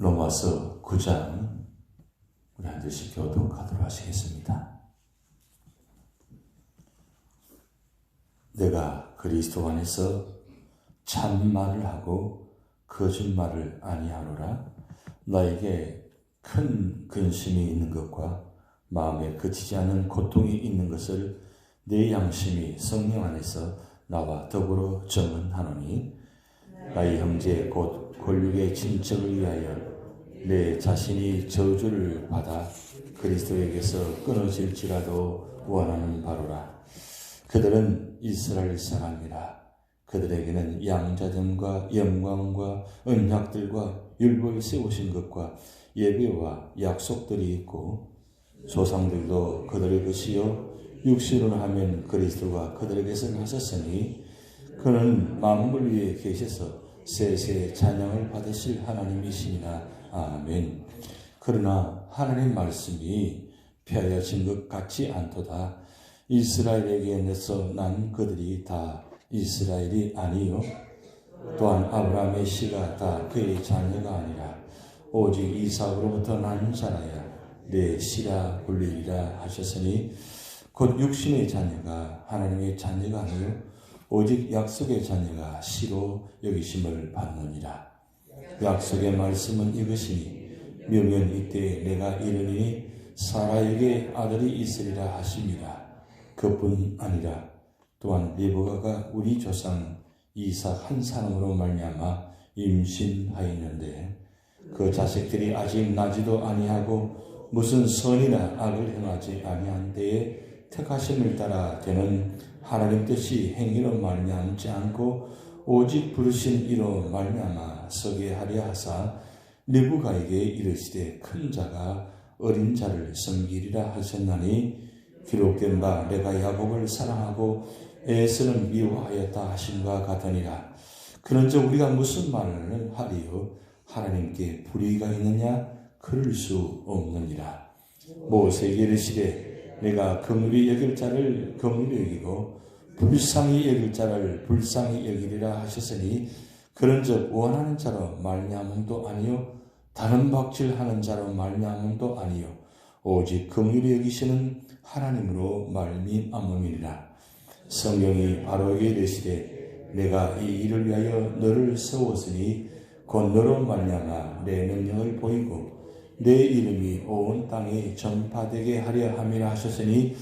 로마서 9장 우리 한 절씩 교독하도록 하시겠습니다. 내가 그리스도 안에서 참말을 하고 거짓말을 아니하노라. 나에게 큰 근심이 있는 것과 마음에 그치지 않는 고통이 있는 것을 내 양심이 성령 안에서 나와 더불어 증언하노니, 나의 형제 곧 권력의 친척을 위하여 내 자신이 저주를 받아 그리스도에게서 끊어질지라도 원하는 바로라. 그들은 이스라엘 사람이라. 그들에게는 양자됨과 영광과 언약들과 율법을 세우신 것과 예배와 약속들이 있고, 조상들도 그들의 것이요 육신으로 하면 그리스도가 그들에게서 나셨으니, 그는 만물 위에 계셔서 세세 찬양을 받으실 하나님이시니라. 아멘. 그러나 하나님 말씀이 폐하여진 것 같지 않도다. 이스라엘에게서 난 그들이 다 이스라엘이 아니요 또한 아브라함의 씨가 다 그의 자녀가 아니라 오직 이삭으로부터 난 자라야 내 씨라 불리리라 하셨으니, 곧 육신의 자녀가 하나님의 자녀가 아니요 오직 약속의 자녀가 씨로 여기심을 받느니라. 약속의 말씀은 이것이니, 묘면 이때 내가 이르니 사라에게 아들이 있으리라 하심이라. 그뿐 아니라 또한 리브가가 우리 조상 이삭 한 사람으로 말미암아 임신하였는데, 그 자식들이 아직 나지도 아니하고 무슨 선이나 악을 행하지 아니한 때에 택하심을 따라 되는 하나님 뜻이 행위로 말미암지 않고 오직 부르신 이로 말미암아 서게 하려 하사, 리브가에게 이르시되 큰 자가 어린 자를 섬기리라 하셨나니, 기록된 바 내가 야곱을 사랑하고 에서는 미워하였다 하심과 같으니라. 그런즉 우리가 무슨 말을 하리요? 하나님께 불의가 있느냐? 그럴 수 없느니라. 모세에게 이르시되 내가 긍휼히 여길 자를 긍휼히 여기고 불쌍히 여길 자를 불쌍히 여기리라 하셨으니, 그런즉 원하는 자로 말미암음도 아니요 다른 박질하는 자로 말미암음도 아니요 오직 긍휼히 여기시는 하나님으로 말미암음이니라. 성경이 바로에게 이르시되 내가 이 일을 위하여 너를 세웠으니 곧 너로 말미암아 내 능력을 보이고 내 이름이 온 땅에 전파되게 하려 함이라 하셨으니,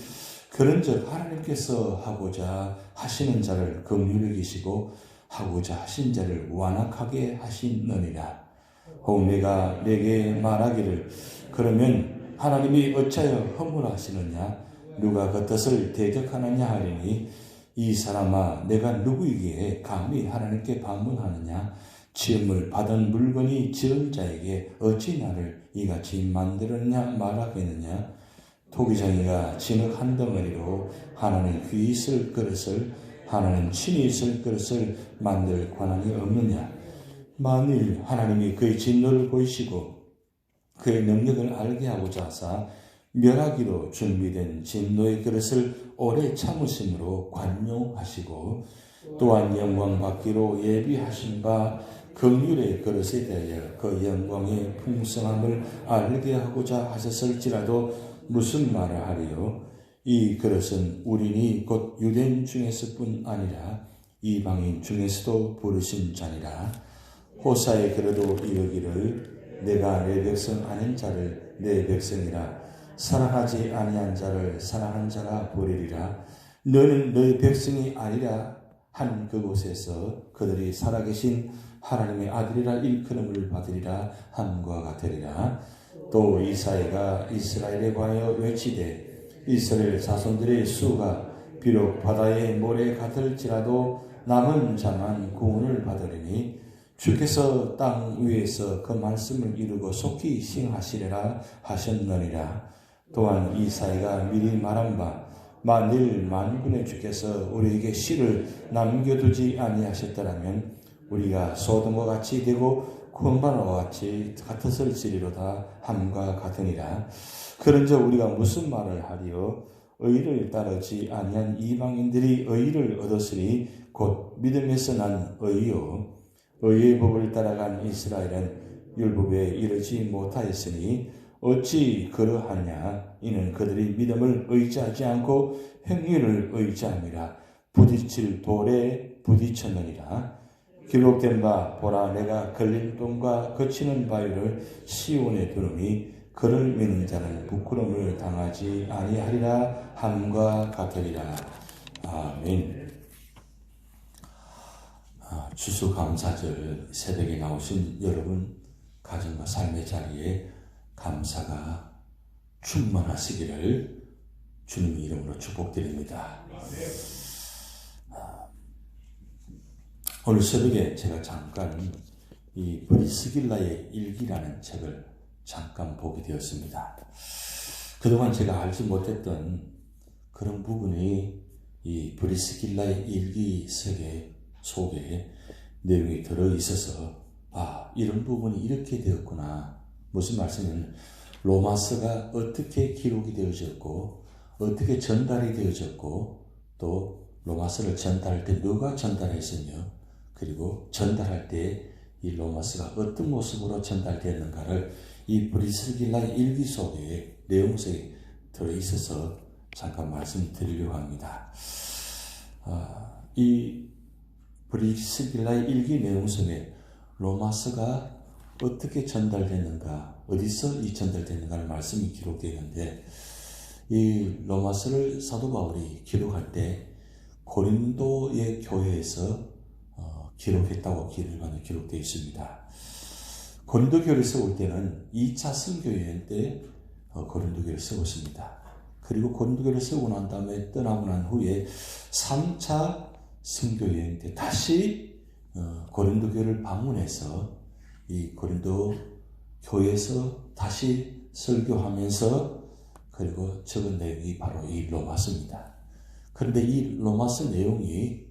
그런즉 하나님께서 하고자 하시는 자를 긍휼히 여기시고 하고자 하신 자를 완악하게 하시느니라. 혹 내가 내게 말하기를 그러면 하나님이 어찌하여 허물하시느냐? 누가 그 뜻을 대적하느냐 하리니, 이 사람아 내가 누구이기에 감히 하나님께 반문하느냐? 지음을 받은 물건이 지은 자에게 어찌 나를 이같이 만들었냐 말하겠느냐? 토기장이가 진흙 한 덩어리로 하나는 귀 있을 그릇을, 하나는 친히 있을 그릇을 만들 권한이 없느냐? 만일 하나님이 그의 진노를 보이시고 그의 능력을 알게 하고자 하사 멸하기로 준비된 진노의 그릇을 오래 참으심으로 관용하시고, 또한 영광 받기로 예비하신 바 긍휼의 그릇에 대하여 그 영광의 풍성함을 알게 하고자 하셨을지라도 무슨 말을 하리요? 이 그릇은 우리니 곧 유대인 중에서뿐 아니라 이방인 중에서도 부르신 자니라. 호사에 그래도 이르기를 내가 내 백성 아닌 자를 내 백성이라, 사랑하지 아니한 자를 사랑한 자라 부르리라. 너는 너의 백성이 아니라 한 그곳에서 그들이 살아계신 하나님의 아들이라 일컬음을 받으리라 함과 같으리라. 또 이사야가 이스라엘에 관하여 외치되 이스라엘 자손들의 수가 비록 바다의 모래 같을지라도 남은 자만 구원을 받으리니, 주께서 땅 위에서 그 말씀을 이루고 속히 시행하시리라 하셨느니라. 또한 이사야가 미리 말한 바 만일 만군의 주께서 우리에게 씨를 남겨두지 아니하셨더라면 우리가 소돔과 같이 되고 곤바나와 같이 같았을지리로다 함과 같으니라. 그런즉 우리가 무슨 말을 하리요? 의를 따르지 아니한 이방인들이 의를 얻었으니 곧 믿음에서 난 의요 의의 법을 따라간 이스라엘은 율법에 이르지 못하였으니 어찌 그러하냐. 이는 그들이 믿음을 의지하지 않고 행위를 의지함이라. 부딪힐 돌에 부딪혔느니라. 기록된 바 보라 내가 걸린 똥과 거치는 바위를 시온에 두르니 그를 믿는 자는 부끄러움을 당하지 아니하리라 함과 같으리라. 아멘. 추수감사절 새벽에 나오신 여러분 가정과 삶의 자리에 감사가 충만하시기를 주님 이름으로 축복드립니다. 오늘 새벽에 제가 잠깐 이 브리스길라의 일기라는 책을 잠깐 보게 되었습니다. 그동안 제가 알지 못했던 그런 부분이 이 브리스길라의 일기 속에 내용이 들어있어서 이런 부분이 이렇게 되었구나. 무슨 말씀이냐면 로마서가 어떻게 기록이 되어졌고 어떻게 전달이 되어졌고 또 로마서를 전달할 때 누가 전달했으며 그리고 전달할 때 이 로마서가 어떤 모습으로 전달되었는가를 이 브리스길라의 일기 속에 내용 속에 들어있어서 잠깐 말씀드리려고 합니다. 이 브리스길라의 일기 내용 속에 로마서가 어떻게 전달됐는가, 어디서 이 전달됐는가를 말씀이 기록되어 있는데 이 로마서를 사도 바울이 기록할 때 고린도의 교회에서 기록했다고 기록되어 있습니다. 고린도 교회를 세울 때는 2차 선교여행 때 고린도 교회를 세웠습니다. 그리고 고린도 교회를 세우고 난 다음에 떠나고 난 후에 3차 선교여행 때 다시 고린도 교회를 방문해서 이 고린도 교회에서 다시 설교하면서 그리고 적은 내용이 바로 이 로마서입니다. 그런데 이 로마서 내용이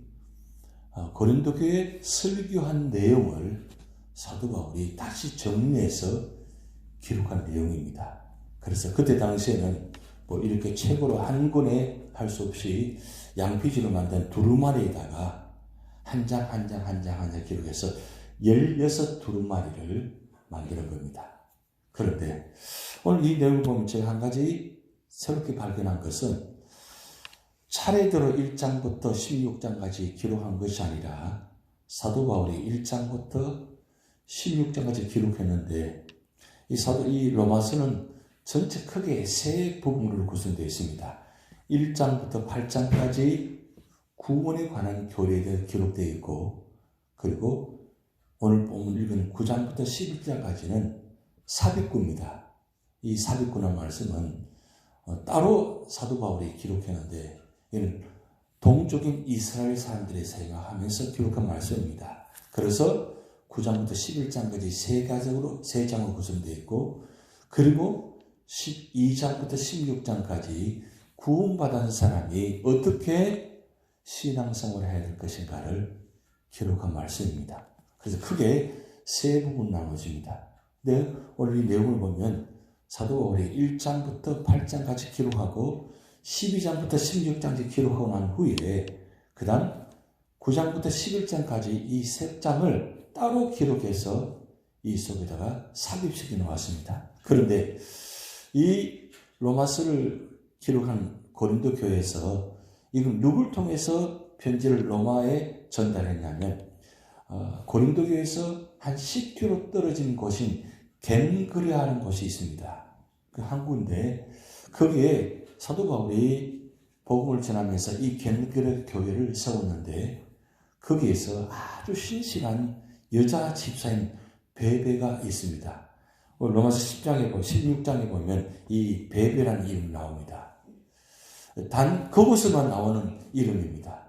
고린도 교회에 설교한 내용을 사도 바울이 다시 정리해서 기록한 내용입니다. 그래서 그때 당시에는 이렇게 책으로 한 권에 할 수 없이 양피지로 만든 두루마리에다가 한 장 기록해서 16두루마리를 만드는 겁니다. 그런데 오늘 이 내용을 보면 제가 한 가지 새롭게 발견한 것은 차례대로 1장부터 16장까지 기록한 것이 아니라 사도 바울이 1장부터 16장까지 기록했는데 이 로마서는 전체 크게 세 부분으로 구성되어 있습니다. 1장부터 8장까지 구원에 관한 교리에 대해 기록되어 있고 그리고 오늘 본문 읽은 9장부터 11장까지는 삽입구입니다. 이 삽입구라는 말씀은 따로 사도 바울이 기록했는데 이는 동족인 이스라엘 사람들의 생각하면서 기록한 말씀입니다. 그래서 9장부터 11장까지 세 장으로 구성되어 있고 그리고 12장부터 16장까지 구원받은 사람이 어떻게 신앙생활을 해야 될 것인가를 기록한 말씀입니다. 그래서 크게 세 부분 나눠집니다. 근데 오늘 이 내용을 보면 사도 바울이 1장부터 8장까지 기록하고 12장부터 16장까지 기록하고 난 후에 그 다음 9장부터 11장까지 이 세 장을 따로 기록해서 이 속에다가 삽입시켜 놓았습니다. 그런데 이 로마서를 기록한 고린도 교회에서 이건 누굴 통해서 편지를 로마에 전달했냐면 고린도 교회에서 한 10km 떨어진 곳인 겐그레아라는 곳이 있습니다. 그 한 군데 거기에 사도 바울이 복음을 전하면서 이 겐그레 교회를 세웠는데 거기에서 아주 신실한 여자 집사인 베베가 있습니다. 로마서 16장에 보면 이 베베라는 이름이 나옵니다. 단 그곳에만 나오는 이름입니다.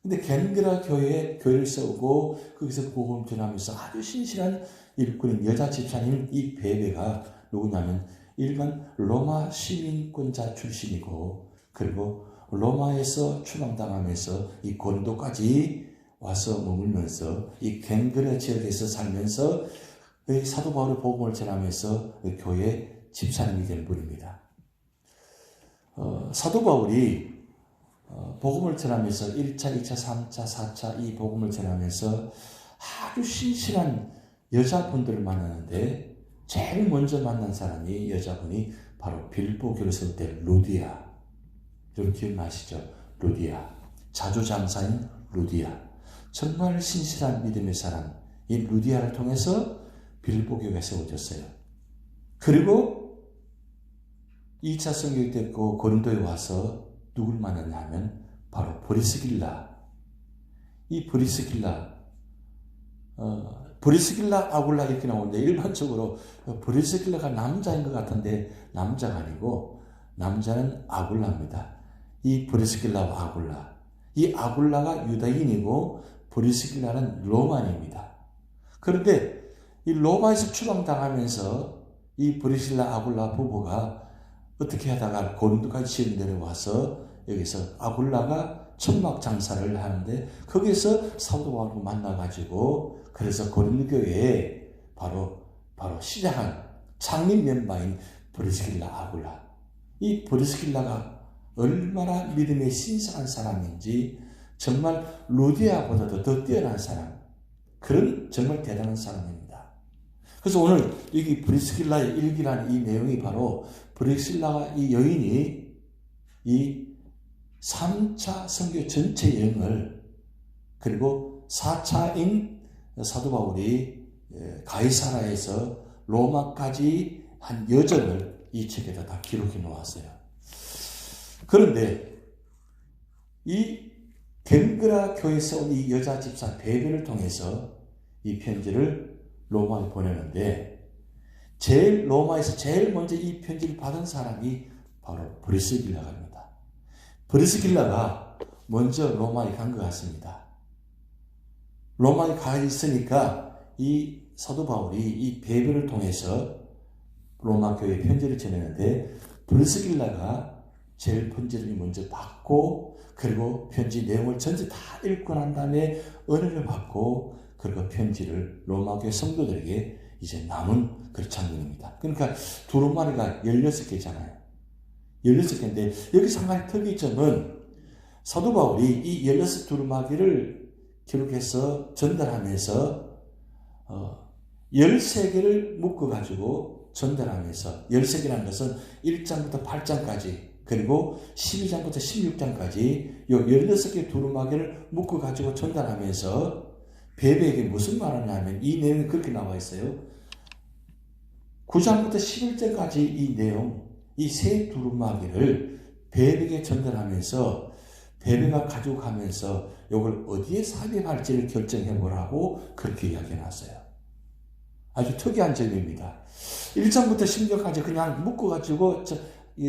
근데 겐그라 교회에 교회를 세우고 거기서 복음을 전하면서 아주 신실한 일꾼인 여자 집사님 이 베베가 누구냐면 일반 로마 시민권자 출신이고 그리고 로마에서 추방당하면서 이 고린도까지 와서 머물면서 이 겐그레 지역에서 살면서 사도 바울의 복음을 전하면서 교회 집사님이 된 분입니다. 사도 바울이 복음을 전하면서 1차, 2차, 3차, 4차 이 복음을 전하면서 아주 신실한 여자분들을 만나는데 제일 먼저 만난 사람이 여자분이 바로 빌보 교회를 세울 때 루디아. 여러분 기억나시죠? 루디아. 자주장사인 루디아. 정말 신실한 믿음의 사람. 이 루디아를 통해서 빌보 교회가 세워졌어요. 그리고 2차 성교육 때 고린도에 와서 누굴 만났냐면 바로 브리스길라. 이 브리스길라 아굴라 이렇게 나오는데 일반적으로 브리스길라가 남자인 것 같은데 남자가 아니고 남자는 아굴라입니다. 이 브리스길라와 아굴라. 이 아굴라가 유다인이고 브리스길라는 로마인입니다. 그런데 이 로마에서 추방당하면서 이 브리스길라 아굴라 부부가 어떻게 하다가 고린도까지 내려와서 여기서 아굴라가 천막 장사를 하는데 거기서 사도 바울을 만나가지고 그래서 고린도 교회에 바로 시작한 창립 멤버인 브리스길라 아굴라. 이 브리스길라가 얼마나 믿음에 신성한 사람인지 정말 루디아보다도 더 뛰어난 사람. 그런 정말 대단한 사람입니다. 그래서 오늘 여기 브리스길라의 일기라는 이 내용이 바로 브리스길라가 이 여인이 이 3차 선교 전체 여행을 그리고 4차인 사도 바울이 가이사라에서 로마까지 한 여정을 이 책에다 다 기록해 놓았어요. 그런데 이 겐그라 교회에서 온 이 여자 집사 베베를 통해서 이 편지를 로마에 보내는데 로마에서 제일 먼저 이 편지를 받은 사람이 바로 브리스길라입니다. 브리스길라가 먼저 로마에 간 것 같습니다. 로마에 가 있으니까 이 사도 바울이 이 베베를 통해서 로마 교회에 편지를 전했는데 브리스길라가 제일 편지를 먼저 받고 그리고 편지 내용을 전체 다 읽고 난 다음에 은혜를 받고 그리고 편지를 로마 교회 성도들에게 이제 남은 그 장면입니다. 그러니까 두루마리가 16개잖아요. 16개인데 여기서 한 가지 특이점은 사도 바울이 이 16두루마기를 기록해서 전달하면서 13개를 묶어가지고 전달하면서 13개라는 것은 1장부터 8장까지 그리고 12장부터 16장까지 이 16개 두루마기를 묶어가지고 전달하면서 베베에게 무슨 말을 하냐면 이 내용이 그렇게 나와 있어요. 9장부터 11장까지 이 내용 이 세 두루마기를 베베에게 전달하면서 베베가 가지고 가면서 이걸 어디에 삽입할지를 결정해보라고 그렇게 이야기해놨어요. 아주 특이한 점입니다. 1장부터 16장까지 그냥 묶어가지고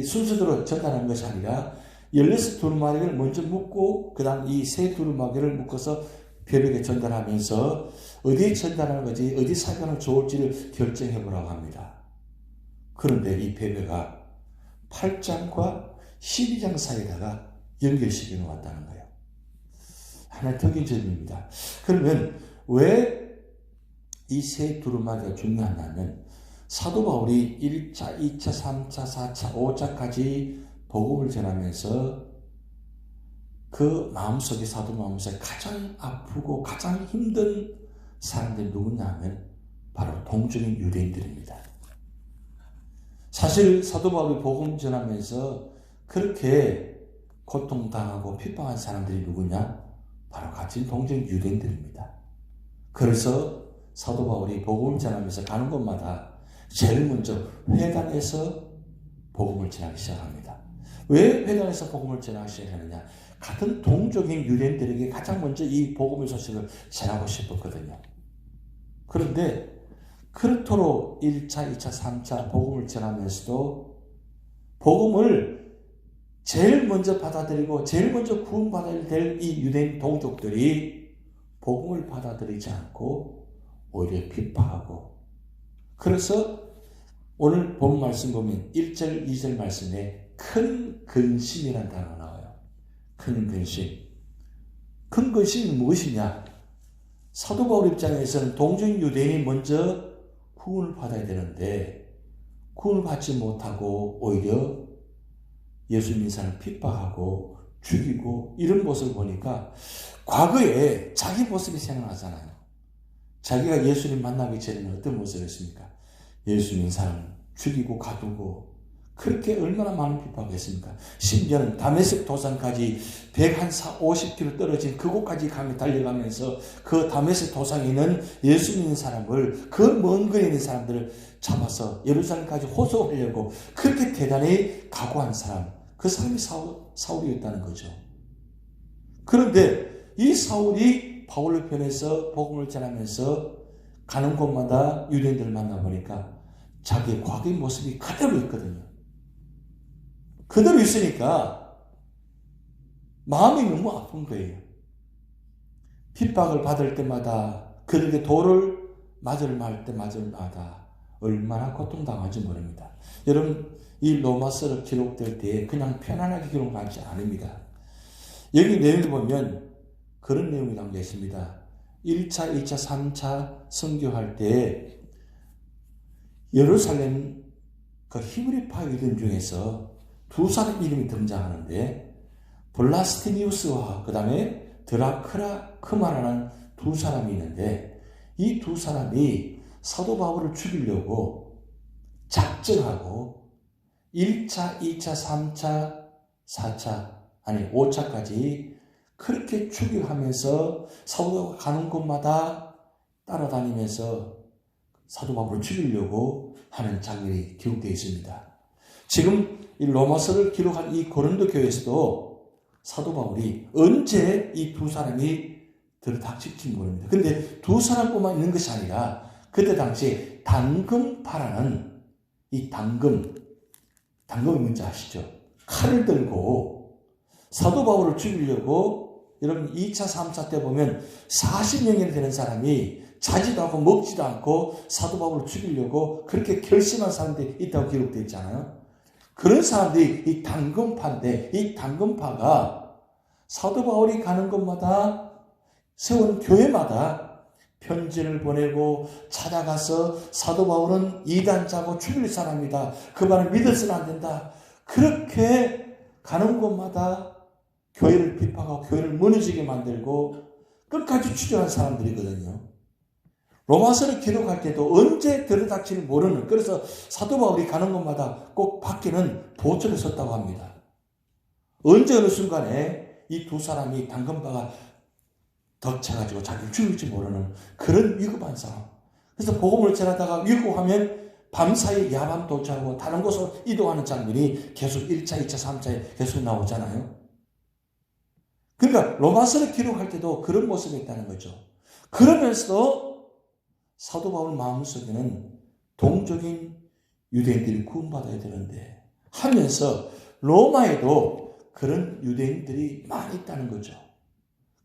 순서대로 전달하는 것이 아니라 16두루마기를 먼저 묶고 그 다음 이 세 두루마기를 묶어서 베베에게 전달하면서 어디에 전달하는 건지 어디 삽입하면 좋을지를 결정해보라고 합니다. 그런데 이 베베가 8장과 12장 사이에다가 연결시켜 놓았다는 거예요. 하나의 특이한 점입니다. 그러면 왜 이 세 두루마기가 중요하냐면 사도 바울이 1차, 2차, 3차, 4차, 5차까지 복음을 전하면서 그 마음속에 사도 마음속에 가장 아프고 가장 힘든 사람들이 누구냐 하면 바로 동쪽인 유대인들입니다. 사실 사도 바울이 복음 전하면서 그렇게 고통당하고 핍박한 사람들이 누구냐? 바로 같은 동쪽 유대인들입니다. 그래서 사도 바울이 복음을 전하면서 가는 곳마다 제일 먼저 회당에서 복음을 전하기 시작합니다. 왜 회당에서 복음을 전하기 시작하느냐? 같은 동족인 유대인들에게 가장 먼저 이 복음의 소식을 전하고 싶었거든요. 그런데 그렇도록 1차, 2차, 3차 복음을 전하면서도 복음을 제일 먼저 받아들이고 제일 먼저 구원받아야 될 이 유대인 동족들이 복음을 받아들이지 않고 오히려 핍박하고 그래서 오늘 본 말씀 보면 1절, 2절 말씀에 큰 근심이라는 단어가 나와요. 큰 근심. 큰 근심이 무엇이냐? 사도 바울 입장에서는 동정 유대인이 먼저 구원을 받아야 되는데 구원을 받지 못하고 오히려 예수 믿는 사람을 핍박하고 죽이고 이런 모습을 보니까 과거에 자기 모습이 생각나잖아요. 자기가 예수님 만나기 전에는 어떤 모습이었습니까? 예수님 사람 죽이고 가두고 그렇게 얼마나 많은 핍박을 했습니까? 심지어는 다메섹 도상까지 150km 떨어진 그곳까지 달려가면서 그 다메섹 도상에 있는 예수 믿는 사람을, 그 먼 거리에 있는 사람들을 잡아서 예루살렘까지 호송하려고 그렇게 대단히 각오한 사람, 그 사람이 사울이었다는 거죠. 그런데 이 사울이 바울의 편에서 복음을 전하면서 가는 곳마다 유대인들을 만나보니까 자기의 과거의 모습이 그대로 있거든요. 그대로 있으니까 마음이 너무 아픈 거예요. 핍박을 받을 때마다, 그들에게 돌을 맞을 때마다 얼마나 고통당하지 모릅니다. 여러분, 이 로마서를 기록될 때 그냥 편안하게 기록하지 않습니다. 여기 내용을 보면 그런 내용이 담겨 있습니다. 1차, 2차, 3차 선교할 때 예루살렘 그 히브리파 유대인 중에서 두 사람 이름이 등장하는데, 블라스티니우스와 그 다음에 드라크마라는 두 사람이 있는데, 이 두 사람이 사도 바울을 죽이려고 작정하고 1차, 2차, 3차, 4차, 아니 5차까지 그렇게 추격하면서 사도가 가는 곳마다 따라다니면서 사도 바울을 죽이려고 하는 장면이 기록되어 있습니다. 지금 이 로마서를 기록한 이 고린도 교회에서도 사도 바울이 언제 이 두 사람이 들어닥칠지 모릅니다. 그런데 두 사람뿐만 있는 것이 아니라 그때 당시에 당금파라는 이 당금이 뭔지 아시죠? 칼을 들고 사도 바울을 죽이려고, 여러분 2차, 3차 때 보면 40명이나 되는 사람이 자지도 않고 먹지도 않고 사도 바울을 죽이려고 그렇게 결심한 사람들이 있다고 기록되어 있잖아요. 그런 사람들이 이 당금파인데, 이 당금파가 사도 바울이 가는 곳마다 세운 교회마다 편지를 보내고 찾아가서 사도 바울은 이단자고 죽일 사람이다, 그 말을 믿어서는 안 된다, 그렇게 가는 곳마다 교회를 비판하고 교회를 무너지게 만들고 끝까지 추적한 사람들이거든요. 로마서를 기록할 때도 언제 들어닥칠지 모르는, 그래서 사도 바울이 가는 곳마다 꼭 밖에는 보초를 섰다고 합니다. 언제 어느 순간에 이 두 사람이 당근바가 덮쳐가지고 자기를 죽일지 모르는 그런 위급한 상황. 그래서 복음을 전하다가 위급하면 밤사이 야밤 도착하고 다른 곳으로 이동하는 장면이 계속 1차, 2차, 3차에 계속 나오잖아요. 그러니까 로마서를 기록할 때도 그런 모습이 있다는 거죠. 그러면서도 사도 바울 마음속에는 동족인 유대인들이 구원받아야 되는데 하면서 로마에도 그런 유대인들이 많이 있다는 거죠.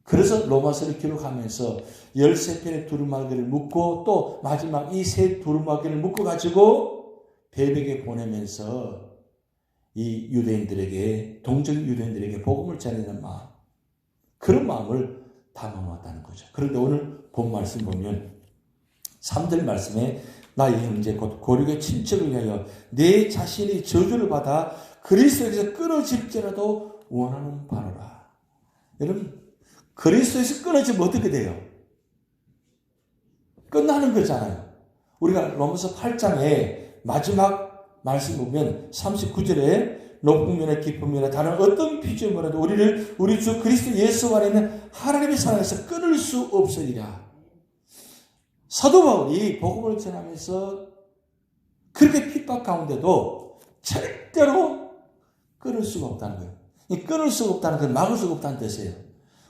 그래서 로마서를 기록하면서 13편의 두루마기를 묶고 또 마지막 이 세 두루마기를 묶어가지고 배백에 보내면서 이 유대인들에게, 동족인 유대인들에게 복음을 전하는 마음, 그런 마음을 담아놓았다는 거죠. 그런데 오늘 본 말씀 보면 3절 말씀에 나의 형제 곧 고륙의 친척을 위하여 내 자신이 저주를 받아 그리스도에서 끊어질지라도 원하는 바로라. 여러분, 그리스도에서 끊어지면 어떻게 돼요? 끝나는 거잖아요. 우리가 로마서 8장에 마지막 말씀 보면 39절에 높은 면에 깊은 면에 다른 어떤 피조물이라도 우리를 우리 주 그리스도 예수 안에 있는 하나님의 사랑에서 끊을 수 없으리라. 사도 바울이 복음을 전하면서 그렇게 핍박 가운데도 절대로 끊을 수가 없다는 거예요. 이 끊을 수가 없다는 건 막을 수가 없다는 뜻이에요.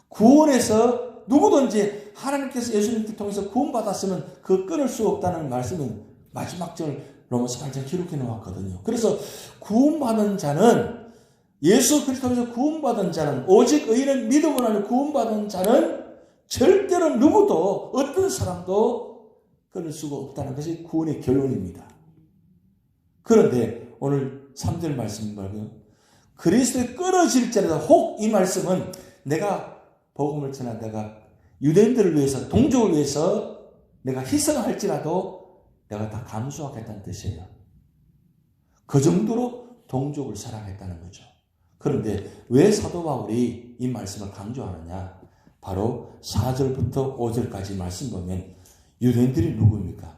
구원에서 누구든지 하나님께서 예수님을 통해서 구원받았으면 그 끊을 수 없다는 말씀은 마지막 절 로마서 8장 기록해 놓았거든요. 그래서 구원받은 자는, 예수 그리스도에서 구원받은 자는, 오직 의인은 믿음으로 하는 구원받은 자는 절대로 누구도 어떤 사람도 끊을 수가 없다는 것이 구원의 결론입니다. 그런데 오늘 3절 말씀 말고요. 그리스도에 끊어질지라도, 혹 이 말씀은 내가 복음을 전하다가 유대인들을 위해서, 동족을 위해서 내가 희생할지라도 내가 다 감수하겠다는 뜻이에요. 그 정도로 동족을 사랑했다는 거죠. 그런데 왜 사도 바울이 이 말씀을 강조하느냐? 바로 4절부터 5절까지 말씀 보면 유대인들이 누구입니까?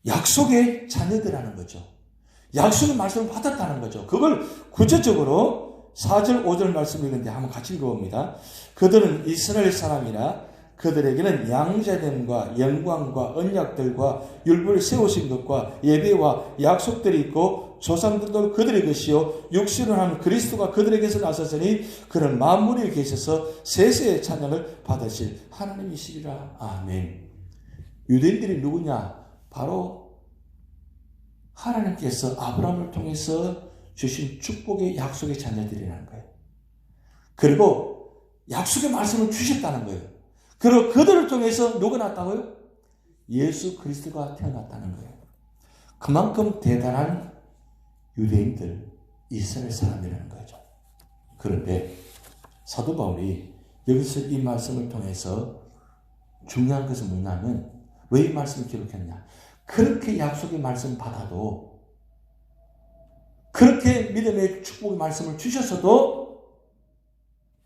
약속의 자녀들이라는 거죠. 약속의 말씀을 받았다는 거죠. 그걸 구체적으로 4절 5절 말씀을 읽는데 한번 같이 읽어봅니다. 그들은 이스라엘 사람이라 그들에게는 양자됨과 영광과 언약들과 율법을 세우신 것과 예배와 약속들이 있고 조상들도 그들의 것이요 육신을 한 그리스도가 그들에게서 나섰으니 그는 만물에 계셔서 세세의 찬양을 받으실 하나님이시리라. 아멘. 유대인들이 누구냐? 바로 하나님께서 아브라함을 통해서 주신 축복의 약속의 자녀들이라는 거예요. 그리고 약속의 말씀을 주셨다는 거예요. 그리고 그들을 통해서 누가 났다고요? 예수 그리스도가 태어났다는 거예요. 그만큼 대단한 유대인들, 이스라엘 사람이라는 거죠. 그런데 사도 바울이 여기서 이 말씀을 통해서 중요한 것은 뭐냐면 왜 이 말씀을 기록했냐? 그렇게 약속의 말씀 받아도 그렇게 믿음의 축복의 말씀을 주셔서도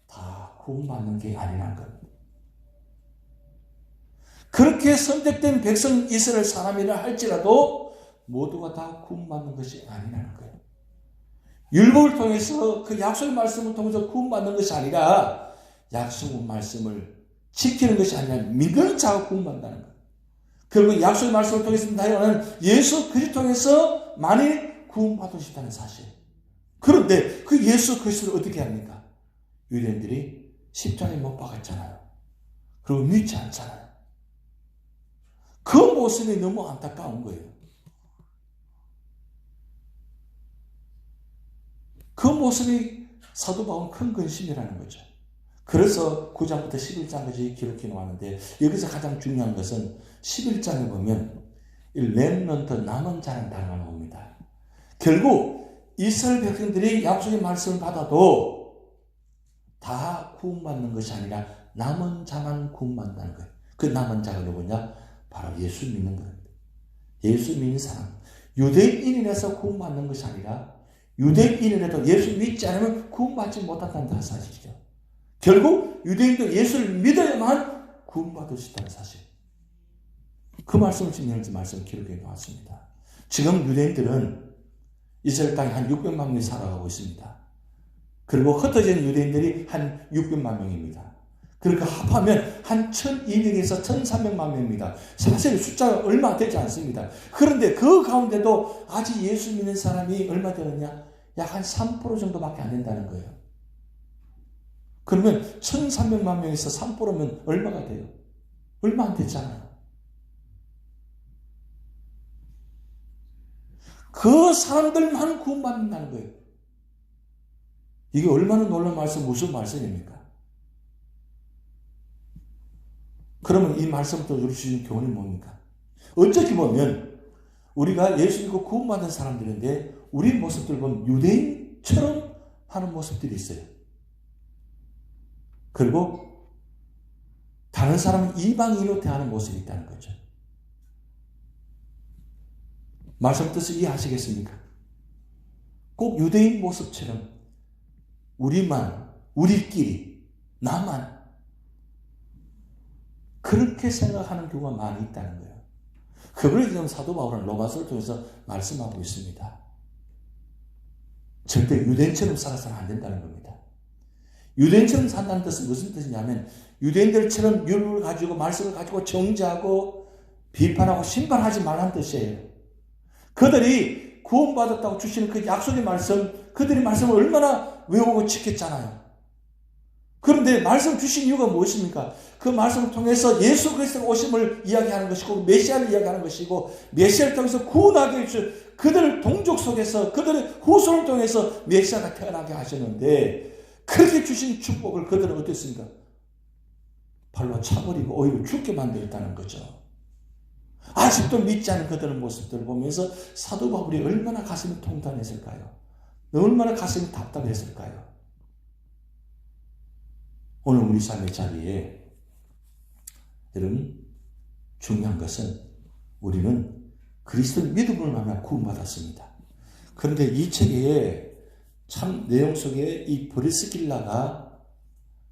다 구원받는 게 아니라는 겁니다. 그렇게 선택된 백성 이스라엘 사람이라 할지라도 모두가 다 구원받는 것이 아니라는 거예요. 율법을 통해서 그 약속의 말씀을 통해서 구원받는 것이 아니라 약속의 말씀을 지키는 것이 아니라 믿는 자가 구원받는다는 거예요. 그리고 약속의 말씀을 통해서 나는 예수 그리스도를 통해서 많이 구원받으셨다는 사실. 그런데 그 예수 그리스도를 어떻게 합니까? 유대인들이 십자가에 못 박았잖아요. 그리고 믿지 않잖아요. 그 모습이 너무 안타까운 거예요. 그 모습이 사도 바울은 큰 근심이라는 거죠. 그래서 9장부터 11장까지 기록해 놓았는데 여기서 가장 중요한 것은 11장에 보면 렘넌트 남은 자라는 단어가 나옵니다. 결국 이스라엘 백성들이 약속의 말씀을 받아도 다 구원받는 것이 아니라 남은 자만 구원받는다는 거예요. 그 남은 자가 누구냐? 바로 예수 믿는 겁니다. 예수 믿는 사람. 유대인이라서 구원받는 것이 아니라 유대인이라도 예수 믿지 않으면 구원받지 못한다는 사실이죠. 결국 유대인도 예수를 믿어야만 구원받을 수 있다는 사실. 그 말씀을 지금 말씀 기록해 놓았습니다. 지금 유대인들은 이스라엘 땅에 한 600만 명이 살아가고 있습니다. 그리고 흩어진 유대인들이 한 600만 명입니다. 그러니까 합하면 한 1200에서 1300만 명입니다. 사실 숫자가 얼마 되지 않습니다. 그런데 그 가운데도 아직 예수 믿는 사람이 얼마 되느냐? 약 한 3% 정도밖에 안 된다는 거예요. 그러면 1300만 명에서 3%면 얼마가 돼요? 얼마 안 됐잖아요. 그 사람들만 구원받는다는 거예요. 이게 얼마나 놀라운 말씀, 무슨 말씀입니까? 그러면 이 말씀부터 우리 주신 교훈이 뭡니까? 어쩌지 보면 우리가 예수 믿고 구원받은 사람들인데 우리 모습들 보면 유대인처럼 하는 모습들이 있어요. 그리고 다른 사람은 이방인으로 대하는 모습이 있다는 거죠. 말씀 뜻을 이해하시겠습니까? 꼭 유대인 모습처럼 우리만, 우리끼리, 나만 그렇게 생각하는 경우가 많이 있다는 거예요. 그걸 지금 사도 바울은 로마서를 통해서 말씀하고 있습니다. 절대 유대인처럼 살아서는 안 된다는 겁니다. 유대인처럼 산다는 뜻은 무슨 뜻이냐면 유대인들처럼 율법을 가지고 말씀을 가지고 정죄하고 비판하고 심판하지 말라는 뜻이에요. 그들이 구원받았다고 주시는 그 약속의 말씀, 그들이 말씀을 얼마나 외우고 지켰잖아요. 그런데 말씀 주신 이유가 무엇입니까? 그 말씀을 통해서 예수 그리스도의 오심을 이야기하는 것이고 메시아를 이야기하는 것이고 메시아를 통해서 구원하게 해주신 그들의 동족 속에서 그들의 후손을 통해서 메시아가 태어나게 하셨는데 그렇게 주신 축복을 그들은 어땠습니까? 발로 차버리고 오히려 죽게 만들었다는 거죠. 아직도 믿지 않은 그들의 모습들을 보면서 사도 바울이 얼마나 가슴이 통탄했을까요? 얼마나 가슴이 답답했을까요? 오늘 우리 삶의 자리에 여러분 중요한 것은 우리는 그리스도를 믿음으로 말미암아 구원받았습니다. 그런데 이 책의 참 내용 속에 이 브리스길라가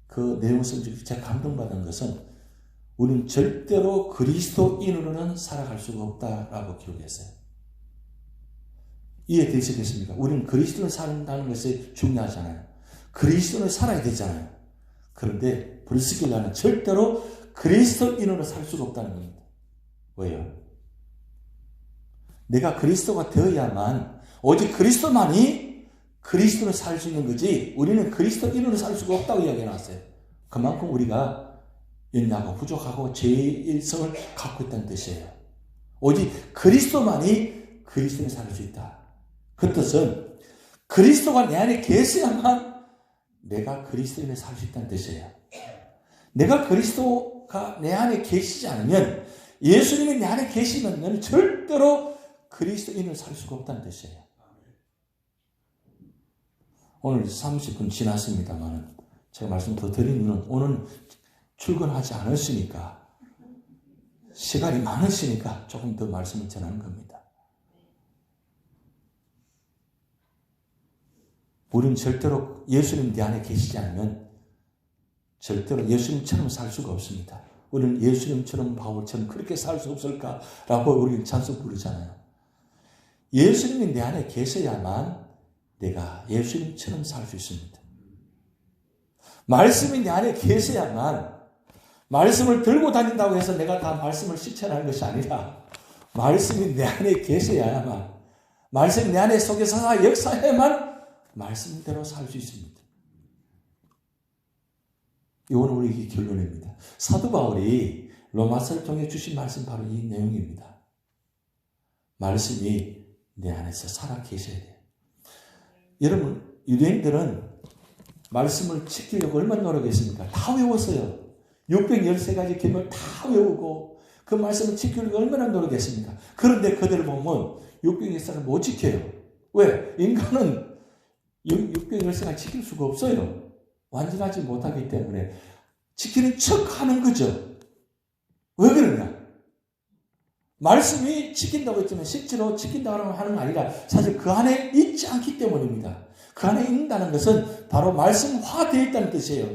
그 내용 속에 제가 감동받은 것은 우리는 절대로 그리스도인으로는 살아갈 수가 없다라고 기록했어요. 이해되시겠습니까? 우리는 그리스도를 산다는 것이 중요하잖아요. 그리스도를 살아야 되잖아요. 그런데 브리스길라는 절대로 그리스도인으로 살 수가 없다는 겁니다. 왜요? 내가 그리스도가 되어야만, 오직 그리스도만이 그리스도를 살 수 있는 거지, 우리는 그리스도인으로 살 수가 없다고 이야기해놨어요. 그만큼 우리가 연약하고 부족하고 죄의 일성을 갖고 있다는 뜻이에요. 오직 그리스도만이 그리스도를 살 수 있다. 그 뜻은 그리스도가 내 안에 계셔야만 내가 그리스도인을 살 수 있다는 뜻이에요. 내가 그리스도가 내 안에 계시지 않으면, 예수님이 내 안에 계시면 너는 절대로 그리스도인을 살 수가 없다는 뜻이에요. 오늘 30분 지났습니다만 제가 말씀 더 드린 이유는 오늘 출근하지 않으시니까, 시간이 많으시니까 조금 더 말씀을 전하는 겁니다. 우리는 절대로 예수님 내 안에 계시지 않으면 절대로 예수님처럼 살 수가 없습니다. 우리는 예수님처럼 바울처럼 그렇게 살 수 없을까라고 우리는 찬송 부르잖아요. 예수님이 내 안에 계셔야만 내가 예수님처럼 살 수 있습니다. 말씀이 내 안에 계셔야만, 말씀을 들고 다닌다고 해서 내가 다 말씀을 실천하는 것이 아니라, 말씀이 내 안에 계셔야만, 말씀이 내 안에 속에서 역사해야만 말씀대로 살 수 있습니다. 이건 우리에게 결론입니다. 사도 바울이 로마서를 통해 주신 말씀 바로 이 내용입니다. 말씀이 내 안에서 살아 계셔야 돼요. 여러분, 유대인들은 말씀을 지키려고 얼마나 노력했습니까? 다 외웠어요. 613가지 계명을 다 외우고 그 말씀을 지키려고 얼마나 노력했습니까? 그런데 그들을 보면 613가지를 못 지켜요. 왜? 인간은 613가지 지킬 수가 없어요. 완전하지 못하기 때문에 지키는 척 하는 거죠. 왜 그러냐? 말씀이 지킨다고 했지만 실제로 지킨다고 하는 건 아니라 사실 그 안에 있지 않기 때문입니다. 그 안에 있다는 것은 바로 말씀화되어 있다는 뜻이에요.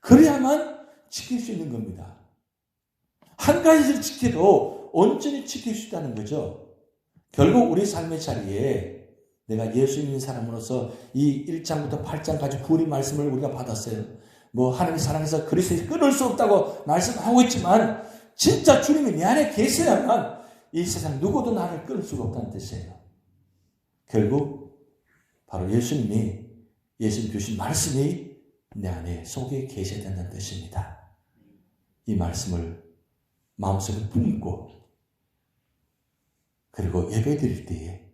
그래야만 지킬 수 있는 겁니다. 한 가지를 지켜도 온전히 지킬 수 있다는 거죠. 결국 우리 삶의 자리에 내가 예수 믿는 사람으로서 이 1장부터 8장까지 구원의 말씀을 우리가 받았어요. 하나님의 사랑에서 그리스도를 끊을 수 없다고 말씀하고 있지만 진짜 주님이 내 안에 계셔야만 이 세상 누구도 나를 끊을 수가 없다는 뜻이에요. 결국 바로 예수님 주신 말씀이 내 안에 속에 계셔야 된다는 뜻입니다. 이 말씀을 마음속에 품고, 그리고 예배 드릴 때에,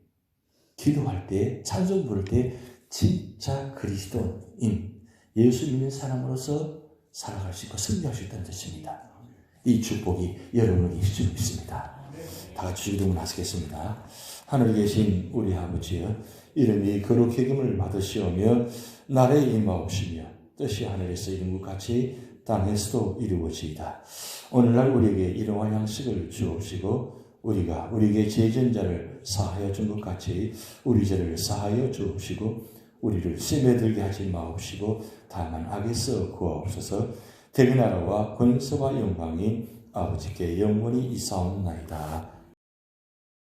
기도할 때, 찬송 부를 때 진짜 그리스도인, 예수 믿는 사람으로서 살아갈 수 있고 승리할 수 있다는 뜻입니다. 이 축복이 여러분에게 있을 수 있습니다. 다 같이 기도를 하시겠습니다. 하늘에 계신 우리 아버지여, 이름이 거룩히 여김을 받으시오며 나라에 임하옵시며 뜻이 하늘에서 이룬 것 같이 땅에서도 이루어지이다. 오늘날 우리에게 일용할 양식을 주옵시고 우리가 우리에게 죄전자를 사하여 준 것 같이 우리 죄를 사하여 주옵시고 우리를 시험에 들게 하지 마옵시고 다만 악에서 구하옵소서. 대개 나라와 권세와 영광이 아버지께 영원히 이사옵나이다.